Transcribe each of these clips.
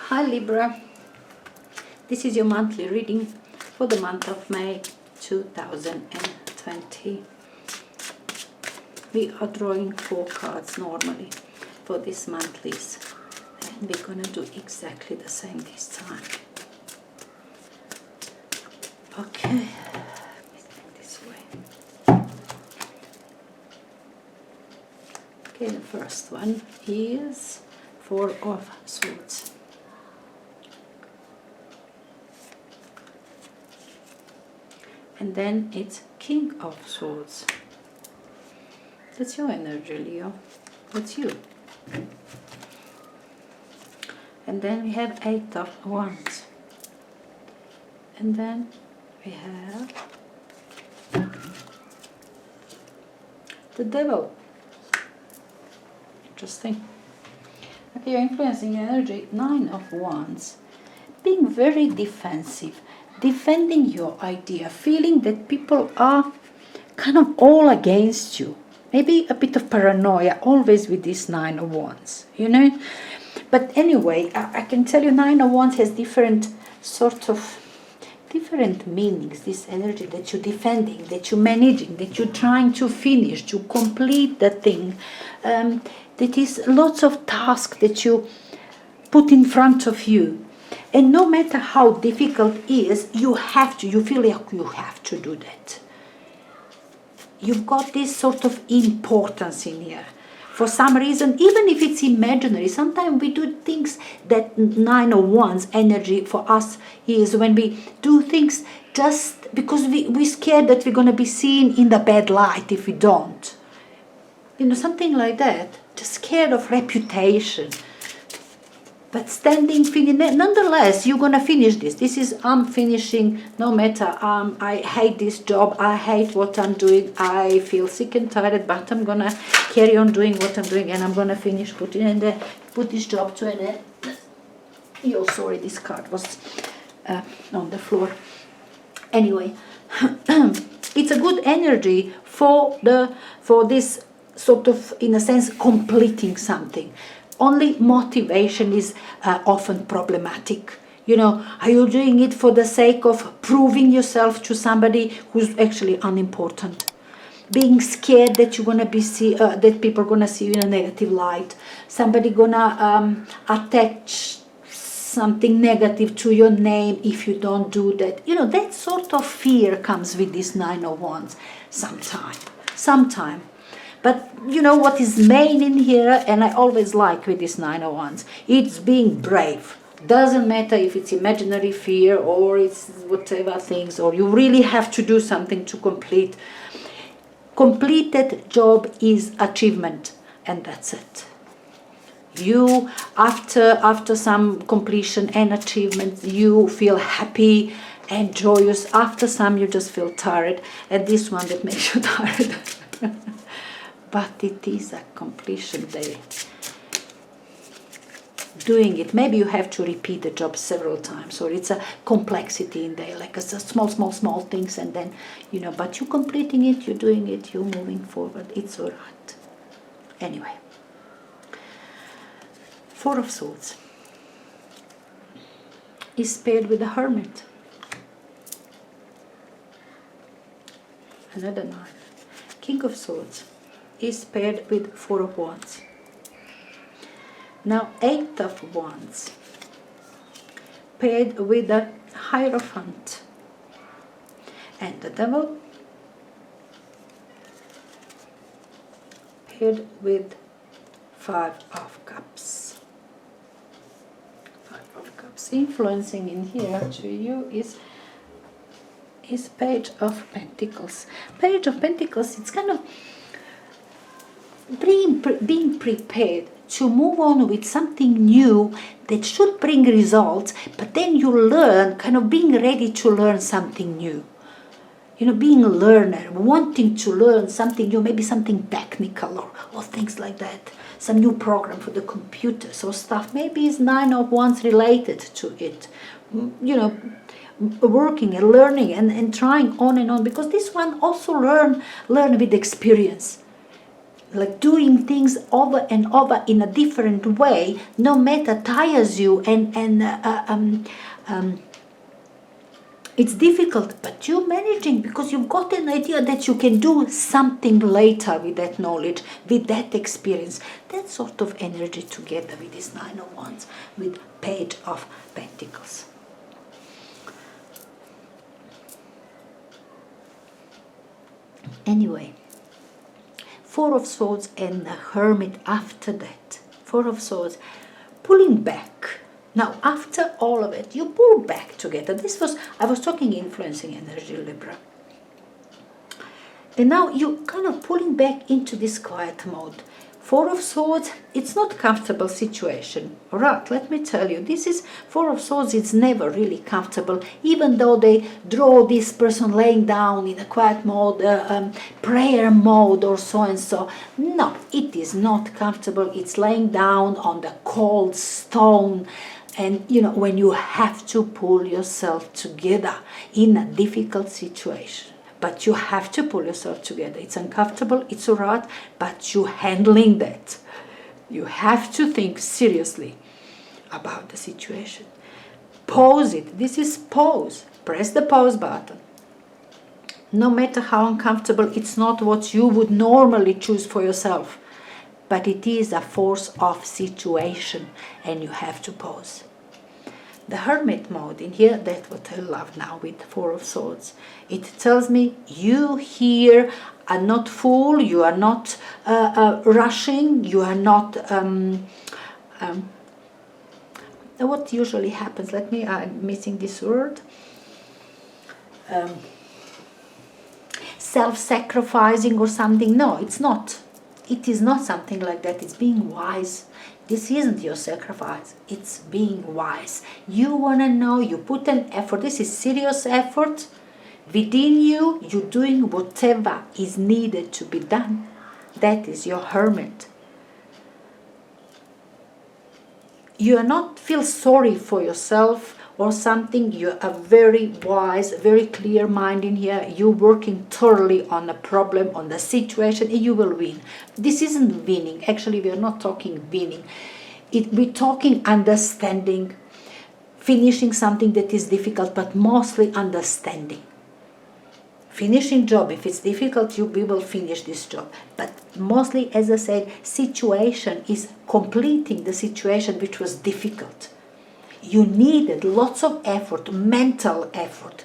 Hi Libra, this is your monthly reading for the month of May 2020. We are drawing 4 cards normally for this monthlies, and we're gonna do exactly the same this time. Okay, this way. Okay, the first one is 4 of Swords. And then it's King of Swords. That's your energy, Leo. That's you. And then we have 8 of Wands. And then we have the Devil. Interesting. Okay, you're influencing energy, 9 of Wands. Being very defensive. Defending your idea, feeling that people are kind of all against you. Maybe a bit of paranoia, always with this 9 of Wands, you know. But anyway, I can tell you 9 of Wands has different meanings, this energy that you're defending, that you're managing, that you're trying to finish, to complete the thing. That is lots of tasks that you put in front of you. And no matter how difficult it is, you feel like you have to do that. You've got this sort of importance in here. For some reason, even if it's imaginary, sometimes we do things that 9 of Wands energy for us is when we do things just because we're scared that we're going to be seen in the bad light if we don't. You know, something like that. Just scared of reputation. But nonetheless, you're going to finish this. This is, I'm finishing, no matter, I hate this job, I hate what I'm doing, I feel sick and tired, but I'm going to carry on doing what I'm doing, and I'm going to finish, put this job to an end. Oh, sorry, this card was on the floor. Anyway, it's a good energy for this sort of, in a sense, completing something. Only motivation is often problematic. You know, are you doing it for the sake of proving yourself to somebody who's actually unimportant? Being scared that you're gonna that people are gonna see you in a negative light. Somebody gonna attach something negative to your name if you don't do that. You know, that sort of fear comes with this 9 of Wands sometime. But you know what is main in here, and I always like with this 9 of Wands, it's being brave. Doesn't matter if it's imaginary fear or it's whatever things, or you really have to do something to complete. Completed job is achievement, and that's it. You, after some completion and achievement, you feel happy and joyous. After some, you just feel tired, and this one that makes you tired. But it is a completion day. Doing it, maybe you have to repeat the job several times, or it's a complexity in there, like it's a small things, and then, you know, but you're completing it, you're doing it, you're moving forward, it's all right. Anyway, 4 of Swords is paired with the Hermit. Another 9. King of Swords is paired with 4 of Wands. Now 8 of Wands paired with the Hierophant, and the Devil paired with 5 of Cups. 5 of Cups. Influencing in here to you is Page of Pentacles. Page of Pentacles, it's kind of being prepared to move on with something new that should bring results, but then you learn, kind of being ready to learn something new. You know, being a learner, wanting to learn something new, maybe something technical or things like that. Some new program for the computers or stuff. Maybe it's 9 of Wands related to it. You know, working and learning and trying on and on, because this one also learn with experience. like doing things over and over in a different way, no matter tires you and it's difficult, but you're managing because you've got an idea that you can do something later with that knowledge, with that experience. That sort of energy together with this Nine of Wands, with Page of Pentacles. Anyway, Four of Swords and the Hermit after that. Four of Swords, pulling back. Now, after all of it, you pull back together. I was talking influencing energy, Libra. And now you're kind of pulling back into this quiet mode. Four of Swords, it's not a comfortable situation. All right, let me tell you, this is Four of Swords, it's never really comfortable, even though they draw this person laying down in a quiet mode, prayer mode or so and so. No, it is not comfortable. It's laying down on the cold stone. And, you know, when you have to pull yourself together in a difficult situation. But you have to pull yourself together. It's uncomfortable, it's all right, but you're handling that. You have to think seriously about the situation. Pause it. This is pause. Press the pause button. No matter how uncomfortable, it's not what you would normally choose for yourself. But it is a force of situation, and you have to pause. The Hermit mode in here, that's what I love now with Four of Swords. It tells me you here are not full, you are not rushing, you are not... what usually happens, I'm missing this word. Self-sacrificing or something. No, it's not. It is not something like that. It's being wise. This isn't your sacrifice. It's being wise. You want to know, you put an effort. This is serious effort. Within you, you're doing whatever is needed to be done. That is your Hermit. You are not feel sorry for yourself or something. You are very wise, very clear mind in here. You're working thoroughly on a problem, on the situation, and you will win. This isn't winning. Actually, we are not talking winning. We're talking understanding, finishing something that is difficult, but mostly understanding. Finishing job, if it's difficult, we will finish this job. But mostly, as I said, situation is completing the situation which was difficult. You needed lots of effort, mental effort,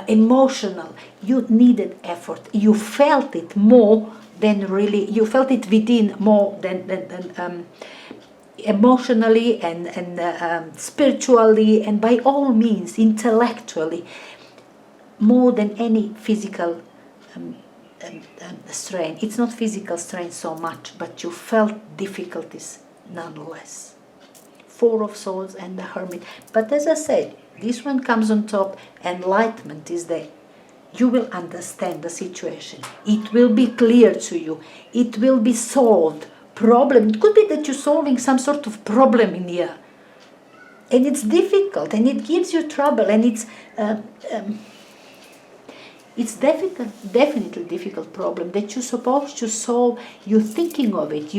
emotional. You needed effort. You felt it more than really, you felt it within more than emotionally and spiritually, and by all means, intellectually, more than any physical strain. It's not physical strain so much, but you felt difficulties nonetheless. Four of Swords and the Hermit. But as I said, this one comes on top. Enlightenment is there. You will understand the situation. It will be clear to you. It will be solved. Problem. It could be that you're solving some sort of problem in here. And it's difficult and it gives you trouble and it's definitely a difficult problem that you're supposed to solve. You're thinking of it.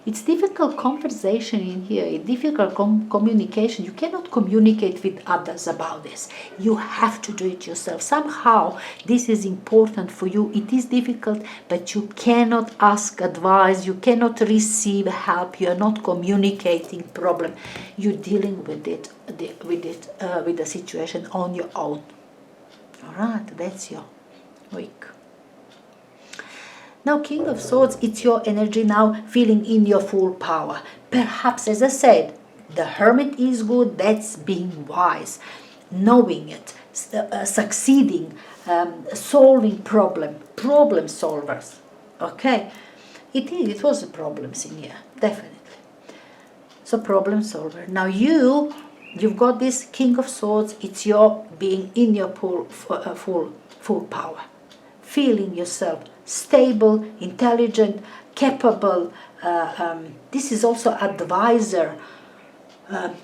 It's difficult conversation in here. It's difficult communication. You cannot communicate with others about this. You have to do it yourself. Somehow this is important for you. It is difficult, but you cannot ask advice. You cannot receive help. You are not communicating problem. You're dealing with the situation on your own. All right, that's your week. Now, King of Swords, it's your energy now, feeling in your full power. Perhaps, as I said, the Hermit is good. That's being wise, knowing it, succeeding, solving problem solvers. Okay, it was a problems in here, definitely. So problem solver. Now you've got this King of Swords. It's your being in your full power, feeling yourself stable, intelligent, capable. This is also advisor,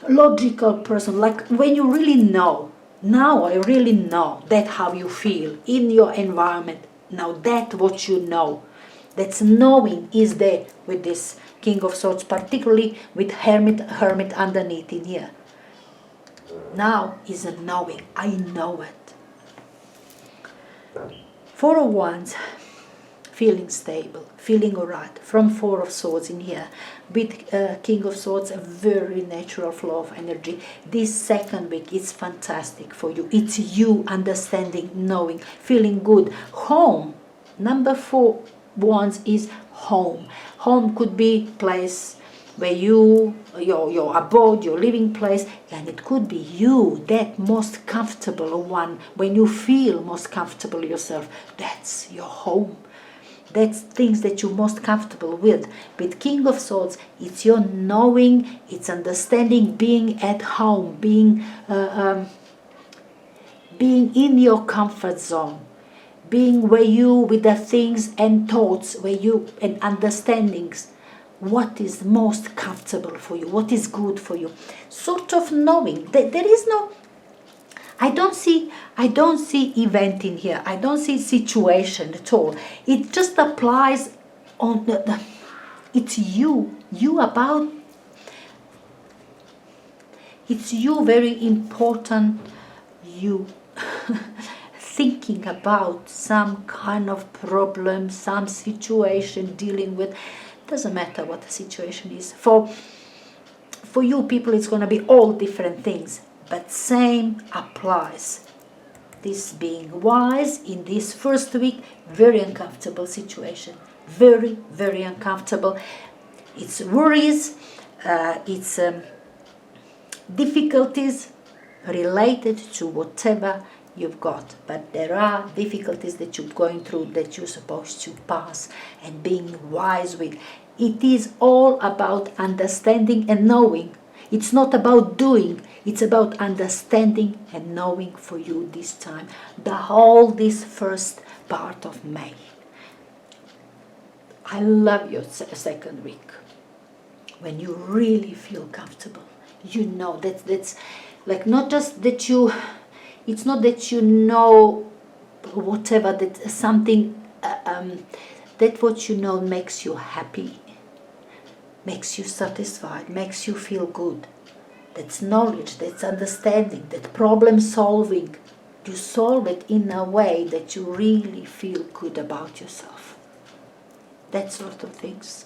logical person. Like when you really know. Now I really know that how you feel in your environment. Now that what you know. That's knowing is there with this King of Swords, particularly with Hermit underneath in here. Now is a knowing. I know it. Four of Wands, feeling stable, feeling alright. From Four of Swords in here, with King of Swords, a very natural flow of energy. This second week is fantastic for you. It's you understanding, knowing, feeling good. Home, number 4 Wands is home. Home could be place where your abode, your living place, and it could be you, that most comfortable one, when you feel most comfortable yourself. That's your home. That's things that you're most comfortable with. With King of Swords, it's your knowing, it's understanding, being at home, being in your comfort zone, being where you, with the things and thoughts, where you, and understandings, what is most comfortable for you, what is good for you. Sort of knowing that there is no, I don't see event in here. I don't see situation at all. It just applies on it's you about, it's you, very important, you thinking about some kind of problem, some situation, dealing with, doesn't matter what the situation is. For you people, it's going to be all different things, but same applies. This being wise in this first week, very uncomfortable situation, very, very uncomfortable. It's worries, it's difficulties related to whatever you've got, but there are difficulties that you're going through that you're supposed to pass, and being wise with. It is all about understanding and knowing. It's not about doing, it's about understanding and knowing for you this time, this first part of May. I love your second week, when you really feel comfortable. You know that's like, not just that you, it's not that you know whatever, that something, that what you know makes you happy, makes you satisfied, makes you feel good. That's knowledge, that's understanding, that problem solving. You solve it in a way that you really feel good about yourself. That sort of things.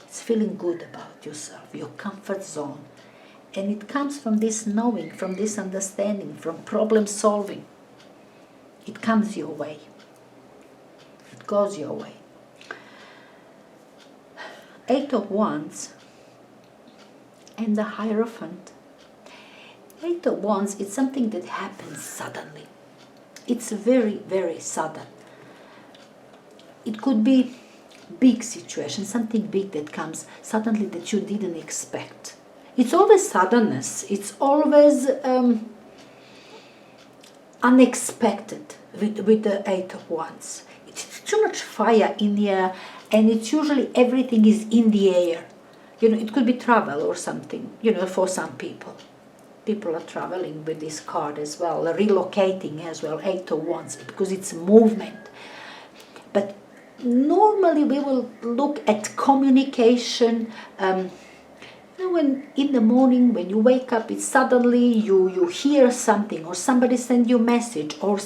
It's feeling good about yourself, your comfort zone. And it comes from this knowing, from this understanding, from problem solving. It comes your way. It goes your way. 8 of Wands and the Hierophant. 8 of Wands, it's something that happens suddenly. It's very, very sudden. It could be big situation, something big that comes suddenly that you didn't expect. It's always suddenness. It's always unexpected with the 8 of Wands. It's too much fire in the air, and it's usually everything is in the air. You know, it could be travel or something, you know, for some people. People are traveling with this card as well, relocating as well, 8 of Wands, because it's movement. But normally we will look at communication. When in the morning, when you wake up, it's suddenly you hear something, or somebody send you a message, or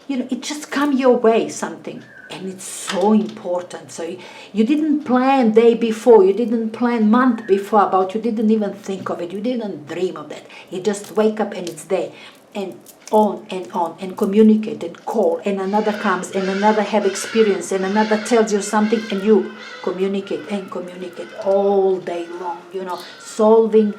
it just come your way, something, and it's so important. So you didn't plan day before, you didn't plan month before about, you didn't even think of it, you didn't dream of that. You just wake up and it's there, and on, and communicate and call, and another comes, and another have experience, and another tells you something, and you communicate all day long, solving,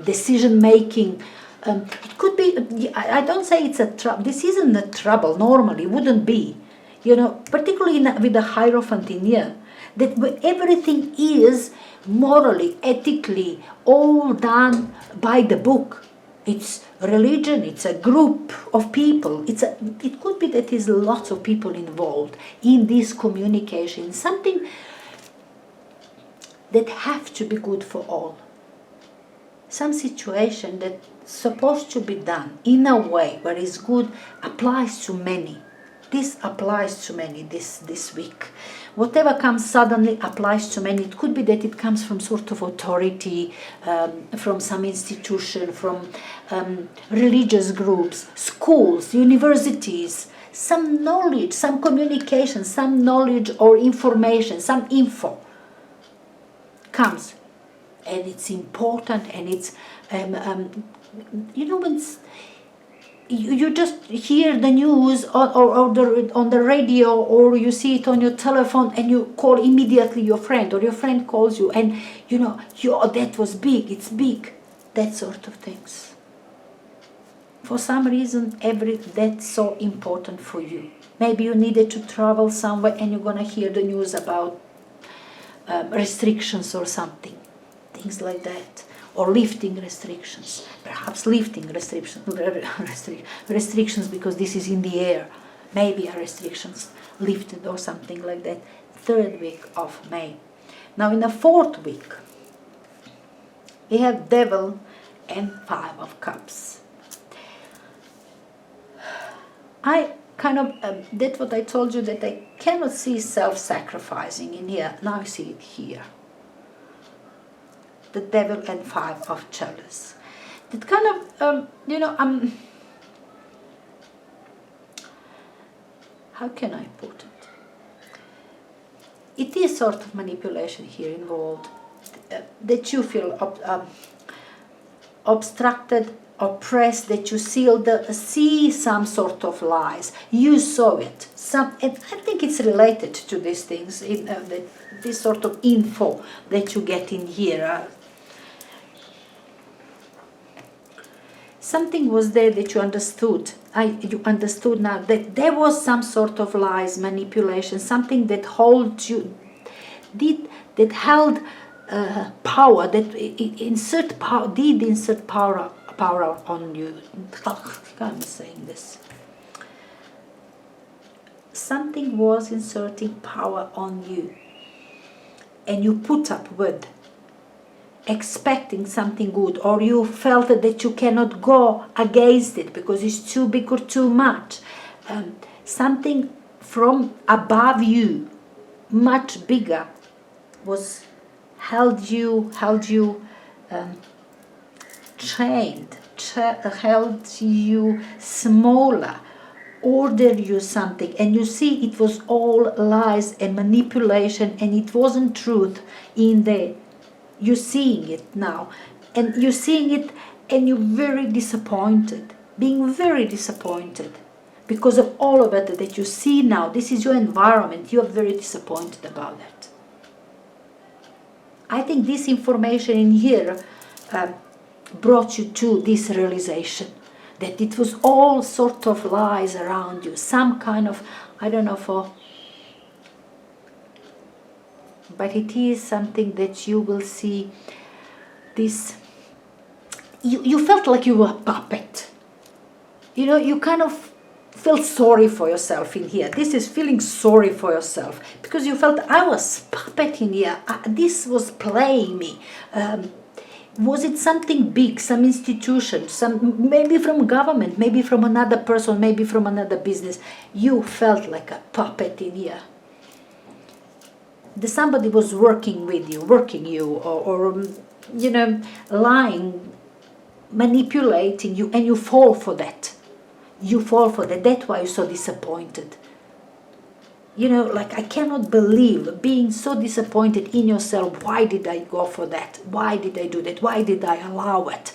decision making. It could be, I don't say it's a trouble, this isn't a trouble, normally wouldn't be, particularly with the Hierophant in here, that everything is morally, ethically, all done by the book. It's religion, it's a group of people, it could be that there's lots of people involved in this communication, something that have to be good for all. Some situation that's supposed to be done in a way where it's good applies to many. This applies to many this week. Whatever comes suddenly applies to many. It could be that it comes from sort of authority, from some institution, from religious groups, schools, universities, some knowledge, some communication, some knowledge or information, some info comes. And it's important, and it's, when you just hear the news on the radio, or you see it on your telephone, and you call immediately your friend, or your friend calls you, and that was big, it's big, that sort of things. For some reason, that's so important for you. Maybe you needed to travel somewhere, and you're gonna hear the news about restrictions or something, things like that. Or lifting restrictions, perhaps lifting restrictions because this is in the air. Maybe are restrictions lifted or something like that. 3rd week of May. Now in the 4th week, we have Devil and 5 of Cups. I kind of, that's what I told you, that I cannot see self-sacrificing in here. Now I see it here. The Devil and 5 of Chalice. That kind of, how can I put it? It is sort of manipulation here involved, that you feel obstructed, oppressed, that you see some sort of lies. You saw it. And I think it's related to these things, this sort of info that you get in here. Something was there that you understood. You understood now that there was some sort of lies, manipulation, something that holds you, that held power, that insert power on you. I'm saying this. Something was inserting power on you, and you put up with, expecting something good, or you felt that you cannot go against it because it's too big or too much. Something from above you, much bigger, was held you chained, held you smaller, ordered you something, and you see it was all lies and manipulation, and it wasn't truth in there. You're seeing it now, and you're seeing it, and you're very disappointed, being very disappointed because of all of it that you see now. This is your environment. You are very disappointed about that. I think this information in here brought you to this realization that it was all sort of lies around you, some kind of, I don't know, but it is something that you will see this. You felt like you were a puppet. You kind of felt sorry for yourself in here. This is feeling sorry for yourself because you felt, I was puppet in here. This was playing me. Was it something big, some institution, maybe from government, maybe from another person, maybe from another business? You felt like a puppet in here. Somebody was working you, or lying, manipulating you, and you fall for that. That's why you're so disappointed. I cannot believe being so disappointed in yourself. Why did I go for that? Why did I do that? Why did I allow it?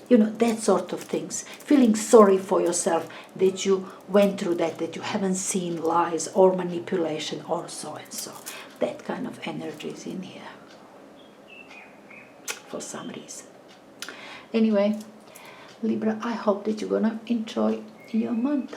That sort of things. Feeling sorry for yourself that you went through that you haven't seen lies or manipulation or so and so. That kind of energy is in here for some reason. Anyway, Libra, I hope that you're gonna enjoy your month.